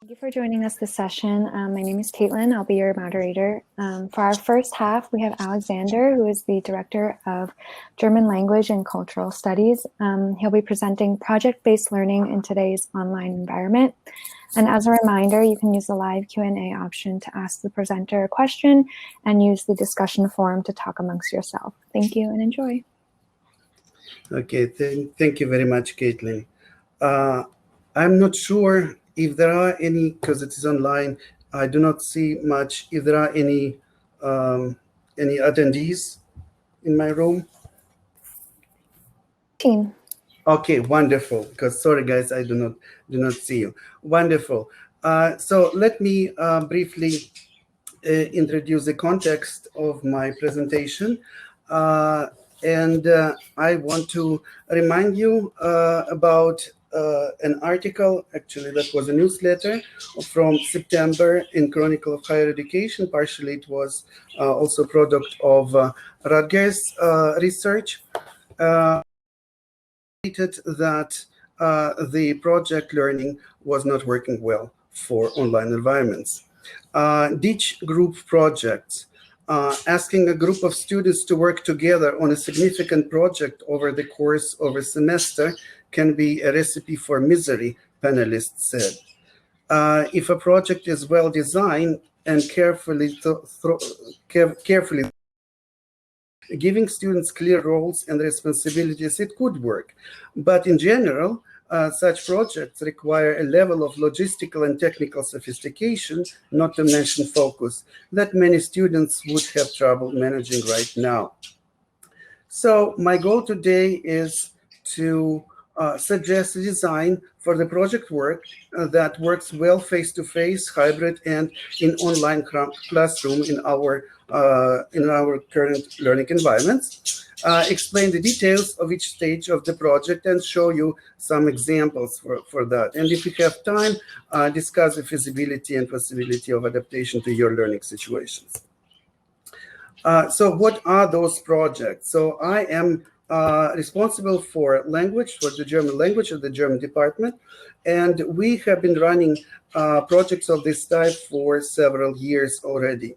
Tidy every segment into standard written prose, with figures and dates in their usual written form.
Thank you for joining us this session. My name is Caitlin. I'll be your moderator. For our first half, we have Alexander, who is the Director of German Language and Cultural Studies. He'll be presenting project-based learning in today's online environment. And as a reminder, you can use the live Q&A option to ask the presenter a question and use the discussion forum to talk amongst yourself. Thank you and enjoy. Okay, thank you very much, Caitlin. I'm not sure if there are any, because it is online, I do not see much, if there are any attendees in my room. Team. Okay, wonderful, because sorry guys, I do not see you. Wonderful. So let me briefly introduce the context of my presentation. And I want to remind you about an article, actually that was a newsletter from September in Chronicle of Higher Education. Partially it was also a product of Rutgers research. That the project learning was not working well for online environments. Ditch group projects, asking a group of students to work together on a significant project over the course of a semester can be a recipe for misery, panelists said. If a project is well designed and carefully giving students clear roles and responsibilities, it could work. But in general, such projects require a level of logistical and technical sophistication, not to mention focus, that many students would have trouble managing right now. So my goal today is to suggest a design for the project work that works well face-to-face, hybrid, and in online classroom in our current learning environments. Explain the details of each stage of the project and show you some examples for that. And if you have time, discuss the feasibility and possibility of adaptation to your learning situations. So what are those projects? So I am responsible for language, for the German language of the German department. And we have been running projects of this type for several years already.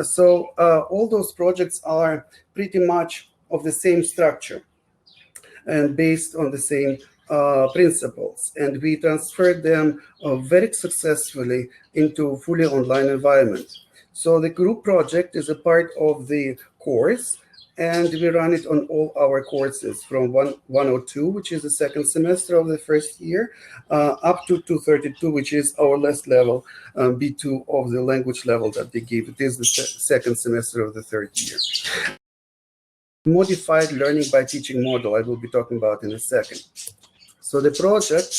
So all those projects are pretty much of the same structure and based on the same principles. And we transferred them very successfully into fully online environment. So the group project is a part of the course, and we run it on all our courses from 102, which is the second semester of the first year, up to 232, which is our last level, B2 of the language level that they give. It is the second semester of the third year. Modified learning by teaching model, I will be talking about in a second. So the project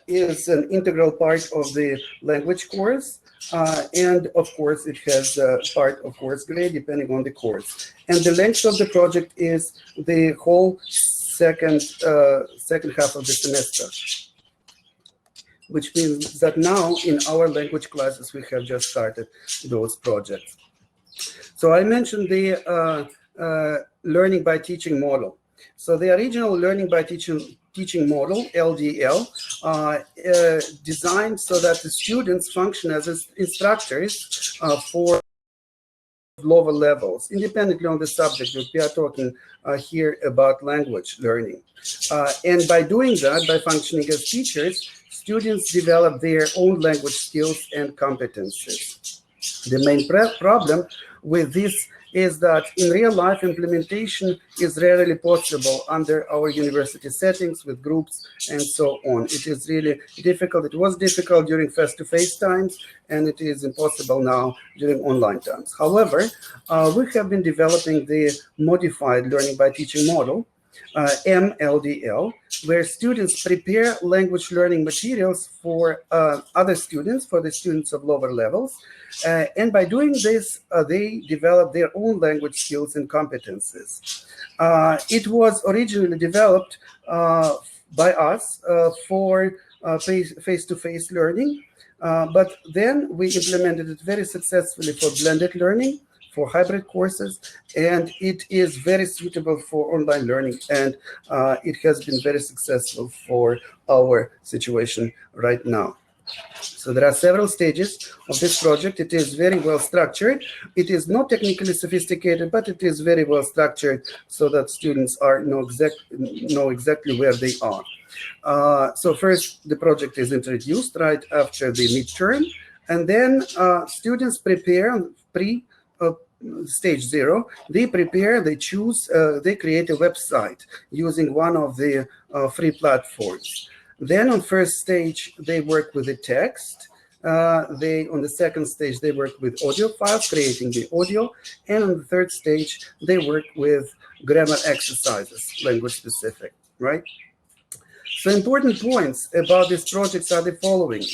is an integral part of the language course. And of course, it has a part of course grade depending on the course. And the length of the project is the whole second half of the semester, which means that now in our language classes, we have just started those projects. So I mentioned the learning by teaching model. So the original learning by teaching model, LDL, designed so that the students function as instructors for lower levels, independently on the subject. We are talking here about language learning. And by doing that, by functioning as teachers, students develop their own language skills and competences. The main problem with this is that in real life implementation is rarely possible under our university settings with groups and so on. It is really difficult. It was difficult during face-to-face times, and it is impossible now during online times. However, we have been developing the modified learning by teaching model, mLdL, where students prepare language learning materials for other students, for the students of lower levels. And by doing this, they develop their own language skills and competences. It was originally developed by us for face-to-face learning, but then we implemented it very successfully for blended learning, for hybrid courses, and it is very suitable for online learning, and it has been very successful for our situation right now. So there are several stages of this project. It is very well structured. It is not technically sophisticated, but it is very well structured so that students know exactly where they are. So first, the project is introduced right after the midterm, and then students prepare stage 0. They prepare, they choose, they create a website using one of the free platforms. Then on first stage, they work with the text. On the second stage, they work with audio files, creating the audio. And on the third stage, they work with grammar exercises, language specific, right? So important points about these projects are the following.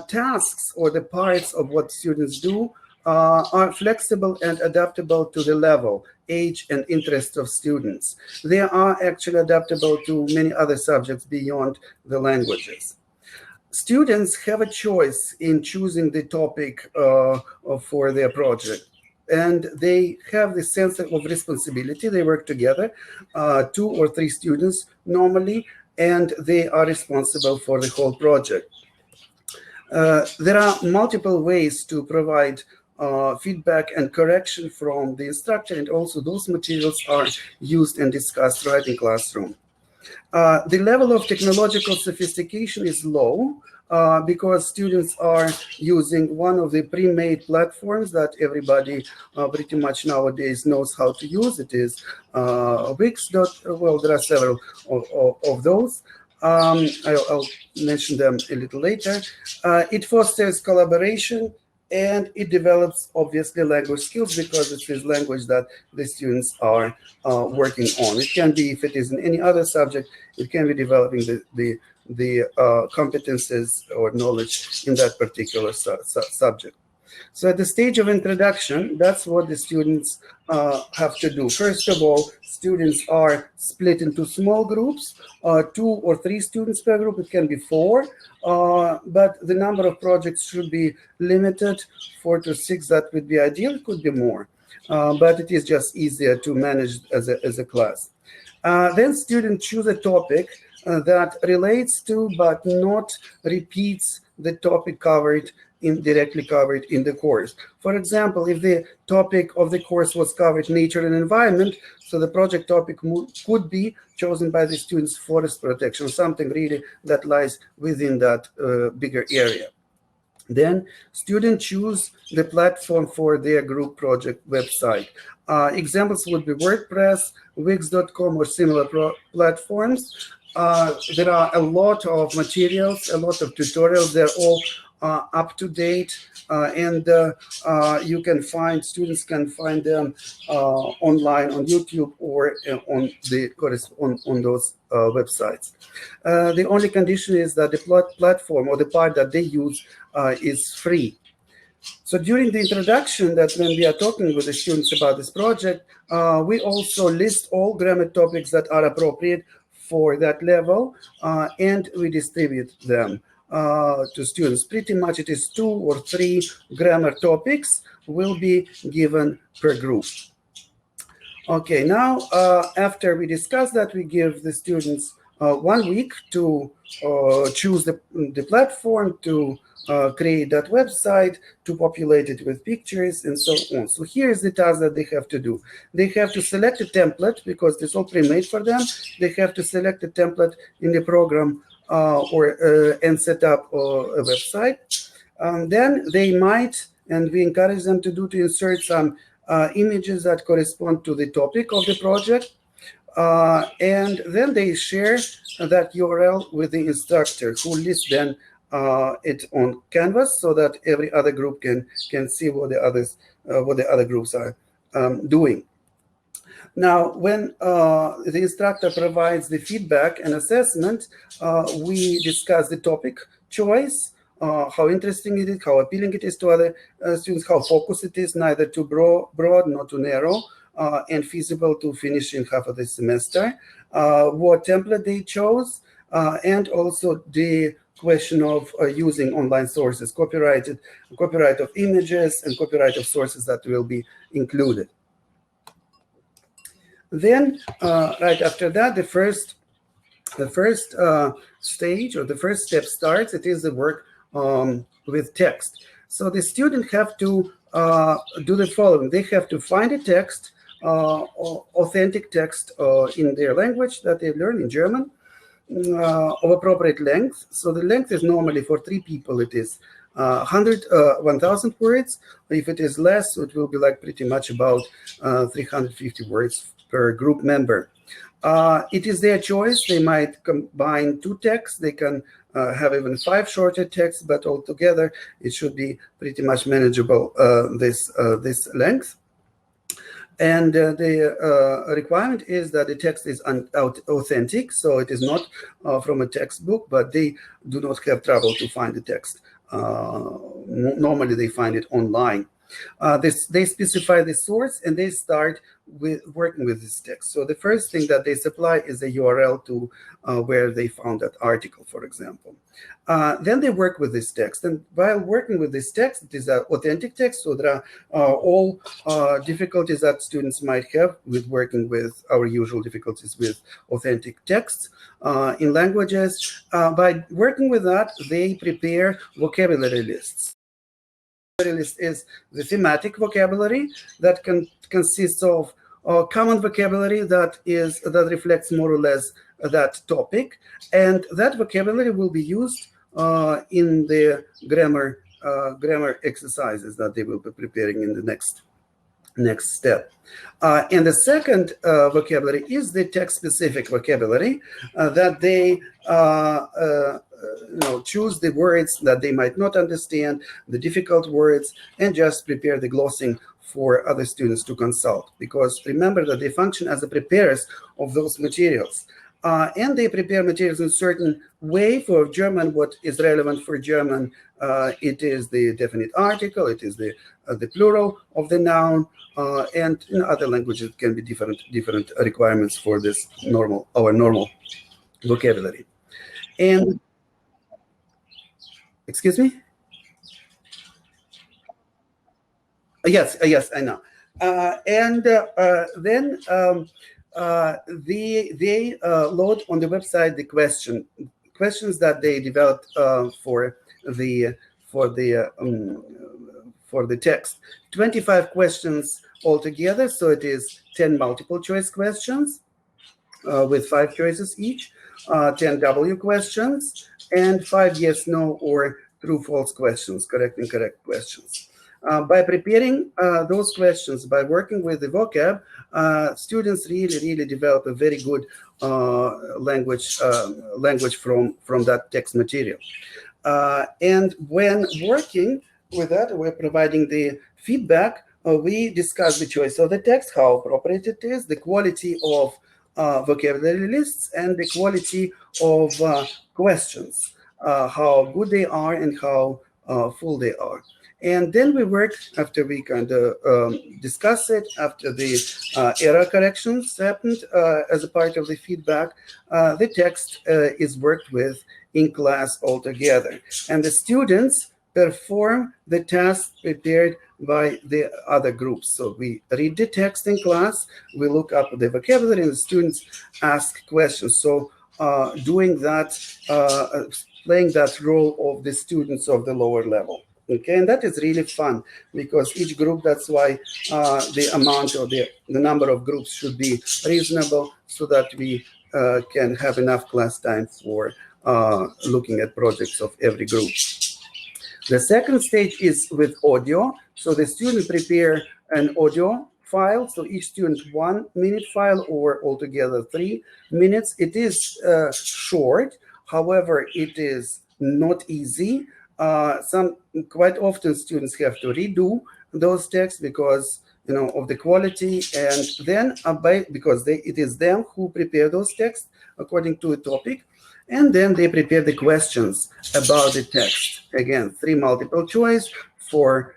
Tasks or the parts of what students do are flexible and adaptable to the level, age, and interest of students. They are actually adaptable to many other subjects beyond the languages. Students have a choice in choosing the topic for their project, and they have the sense of responsibility. They work together, 2 or 3 students normally, and they are responsible for the whole project. There are multiple ways to provide feedback and correction from the instructor, and also those materials are used and discussed right in classroom. The level of technological sophistication is low because students are using one of the pre-made platforms that everybody pretty much nowadays knows how to use. It is Wix. Well, there are several of those. I'll mention them a little later. It fosters collaboration, and it develops, obviously, language skills because it is language that the students are working on. It can be, if it is in any other subject, it can be developing the competences or knowledge in that particular subject. So at the stage of introduction, that's what the students have to do. First of all, students are split into small groups, 2 or 3 students per group. It can be 4, but the number of projects should be limited. 4 to 6, that would be ideal. It could be more, but it is just easier to manage as a class. Then students choose a topic that relates to but not repeats the topic directly covered in the course. For example, if the topic of the course was covered nature and environment, so the project topic could be chosen by the students forest protection, something really that lies within that bigger area. Then students choose the platform for their group project website. Examples would be WordPress, Wix.com, or similar platforms. There are a lot of materials, a lot of tutorials. They're all up to date, and students can find them online on YouTube or on those websites. The only condition is that the platform or the part that they use is free. So during the introduction, that when we are talking with the students about this project, we also list all grammar topics that are appropriate for that level, and we distribute them to students. Pretty much it is 2 or 3 grammar topics will be given per group. Okay, now after we discuss that, we give the students 1 week to choose the platform, to create that website, to populate it with pictures, and so on. So here's the task that they have to do. They have to select a template because it's all pre-made for them. They have to select a template in the program and set up a website. Then they might, and we encourage them to insert some images that correspond to the topic of the project. And then they share that URL with the instructor, who lists then it on Canvas so that every other group can see what the other groups are doing. Now, when the instructor provides the feedback and assessment, we discuss the topic choice, how interesting it is, how appealing it is to other students, how focused it is, neither too broad nor too narrow, and feasible to finish in half of the semester, what template they chose, and also the question of using online sources, copyright of images and copyright of sources that will be included. Then, right after that, the first stage or the first step starts. It is the work with text. So the student have to do the following. They have to find a text, authentic text in their language that they learn in German, of appropriate length. So the length is normally for 3 people, it is 1,000 words. If it is less, it will be like pretty much about 350 words per group member. It is their choice. They might combine 2 texts. They can have even 5 shorter texts, but altogether it should be pretty much manageable, this length. And the requirement is that the text is authentic, so it is not from a textbook, but they do not have trouble to find the text. Normally they find it online. They specify the source and they start with working with this text. So the first thing that they supply is a URL to where they found that article, for example. Then they work with this text, and while working with this text, it is an authentic text, so there are all difficulties that students might have with working with our usual difficulties with authentic texts in languages. By working with that, they prepare vocabulary lists. List is the thematic vocabulary that consists of common vocabulary that reflects more or less that topic, and that vocabulary will be used in the grammar exercises that they will be preparing in the next step. And the second vocabulary is the text-specific vocabulary that they choose the words that they might not understand, the difficult words, and just prepare the glossing for other students to consult. Because remember that they function as the preparers of those materials. And they prepare materials in a certain way. For German, what is relevant for German, it is the definite article, it is the plural of the noun, and in other languages it can be different requirements for this normal vocabulary. And excuse me? Yes, I know. And then they load on the website the questions that they developed for the text. 25 questions altogether, so it is 10 multiple choice questions with 5 choices each, 10 W questions, and 5 yes, no, or true, false questions, correct, incorrect questions. By preparing those questions, by working with the vocab, students really develop a very good language from that text material. And when working with that, we're providing the feedback. We discuss the choice of the text, how appropriate it is, the quality of vocabulary lists, and the quality of questions, how good they are and how full they are. And then we work, after we kind of discuss it, after the error corrections happened as a part of the feedback, the text is worked with in class altogether. And the students perform the task prepared by the other groups. So we read the text in class, we look up the vocabulary, and the students ask questions. So doing that, playing that role of the students of the lower level. Okay, and that is really fun because each group, that's why the amount or the number of groups should be reasonable so that we can have enough class time for looking at projects of every group. The second stage is with audio. So the student prepare an audio file. So each student 1 minute file or altogether 3 minutes. It is short. However, it is not easy. Quite often students have to redo those texts because of the quality, and then because it is them who prepare those texts according to a topic, and then they prepare the questions about the text. Again, 3 multiple choice, 4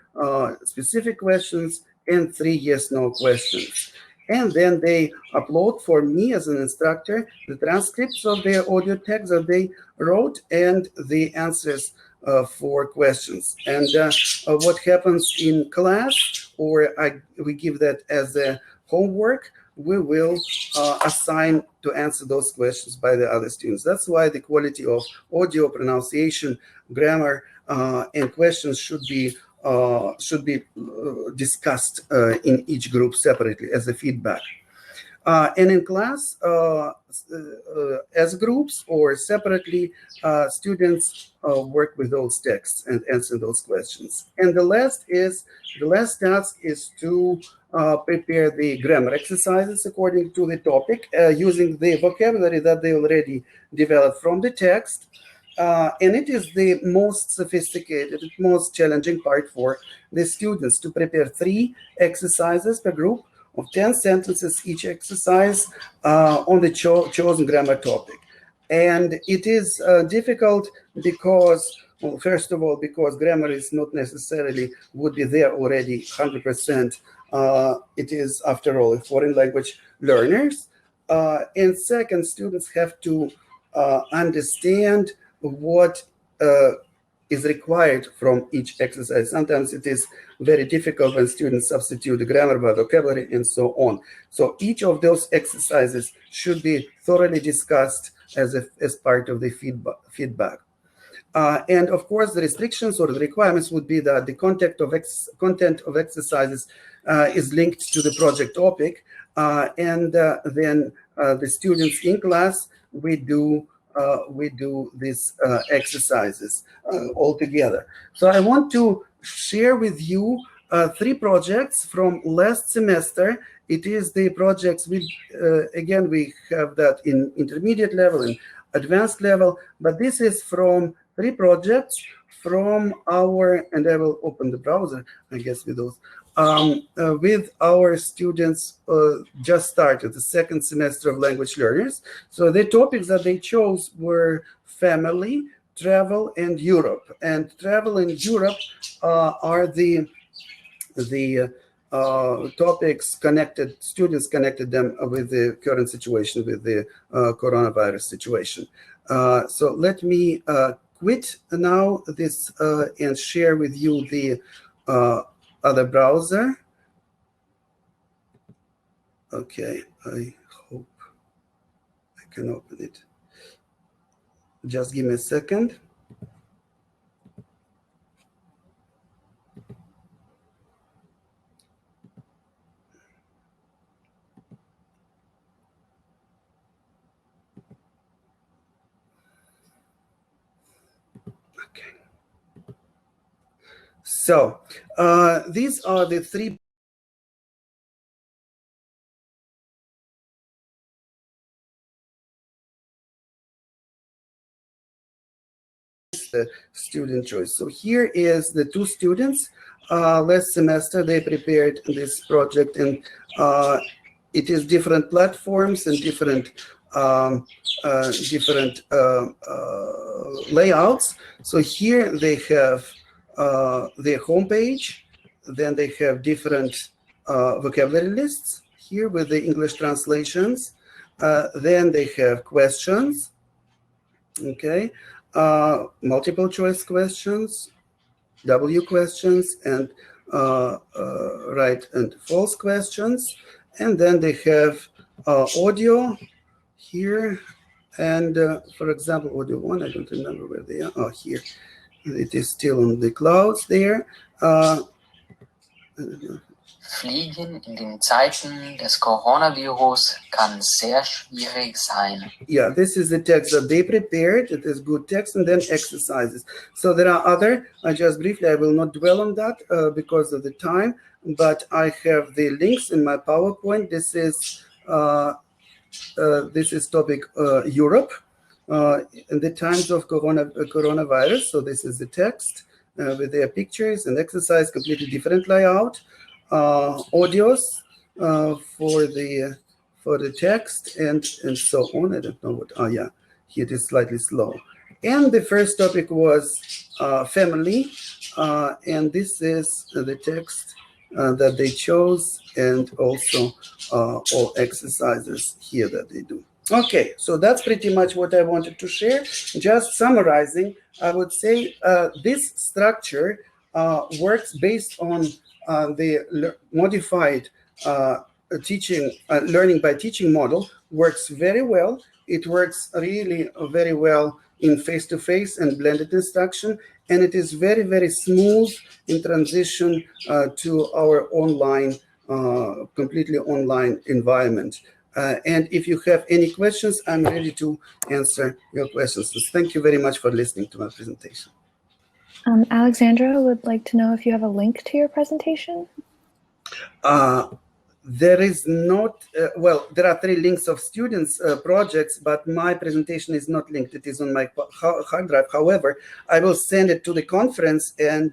specific questions, and 3 yes/no questions. And then they upload for me as an instructor the transcripts of their audio text that they wrote and the answers for questions. And what happens in class, or we give that as a homework, we will assign to answer those questions by the other students. That's why the quality of audio, pronunciation, grammar and questions should be discussed in each group separately as a feedback. And in class, as groups or separately, students work with those texts and answer those questions. And the last task is to prepare the grammar exercises according to the topic, using the vocabulary that they already developed from the text. And it is the most sophisticated, most challenging part for the students to prepare 3 exercises per group of 10 sentences each exercise on the chosen grammar topic. And it is difficult because, well, first of all, because grammar is not necessarily would be there already 100%. It is, after all, a foreign language learners. And second, students have to understand what is required from each exercise. Sometimes it is very difficult when students substitute the grammar by vocabulary and so on. So each of those exercises should be thoroughly discussed as part of the feedback. And of course, the restrictions or the requirements would be that the content of exercises is linked to the project topic, and then the students in class, we do these exercises all together. So I want to share with you 3 projects from last semester. It is the projects again, we have that in intermediate level and advanced level, but this is from 3 projects from our, and I will open the browser, I guess, with those, with our students just started the second semester of language learners. So the topics that they chose were family, travel, and Europe. And travel and Europe are the topics connected, students connected them with the current situation, with the coronavirus situation. So let me quit now this and share with you the other browser. Okay, I hope I can open it. Just give me a second. Okay. So these are the 3 student choice. So here is the 2 students last semester. They prepared this project, and it is different platforms and different layouts. So here they have their homepage, then they have different vocabulary lists here with the English translations. Then they have questions, okay, multiple choice questions, W questions, and right and false questions. And then they have audio here. And for example, audio 1, I don't remember where they are. Oh, here. It is still on the clouds there. Fliegen in den Zeiten des Coronavirus kann sehr schwierig sein. Yeah, this is the text that they prepared. It is good text, and then exercises. So there are other, just briefly, I will not dwell on that because of the time, but I have the links in my PowerPoint. This is topic Europe in the times of coronavirus. So this is the text with their pictures and exercise, completely different layout. Audios for the text and so on. I don't know what. Oh yeah, here it is slightly slow. And the first topic was family, and this is the text that they chose, and also all exercises here that they do. Okay, so that's pretty much what I wanted to share. Just summarizing, I would say this structure works based on the modified learning by teaching model. Works very well. It works really very well in face-to-face and blended instruction, and it is very, very smooth in transition to our online, completely online environment. And if you have any questions, I'm ready to answer your questions. So thank you very much for listening to my presentation. Alexandra would like to know if you have a link to your presentation. There is not, well, there are 3 links of students' projects, but my presentation is not linked. It is on my hard drive. However, I will send it to the conference, and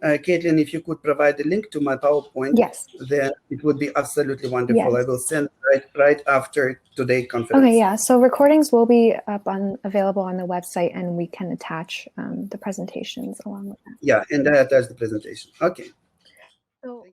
Caitlin, if you could provide the link to my PowerPoint, yes, then it would be absolutely wonderful. yes. I will send right after today's conference. Okay, yeah, so recordings will be available on the website, and we can attach the presentations along with that. Yeah, and I attach the presentation. Okay. So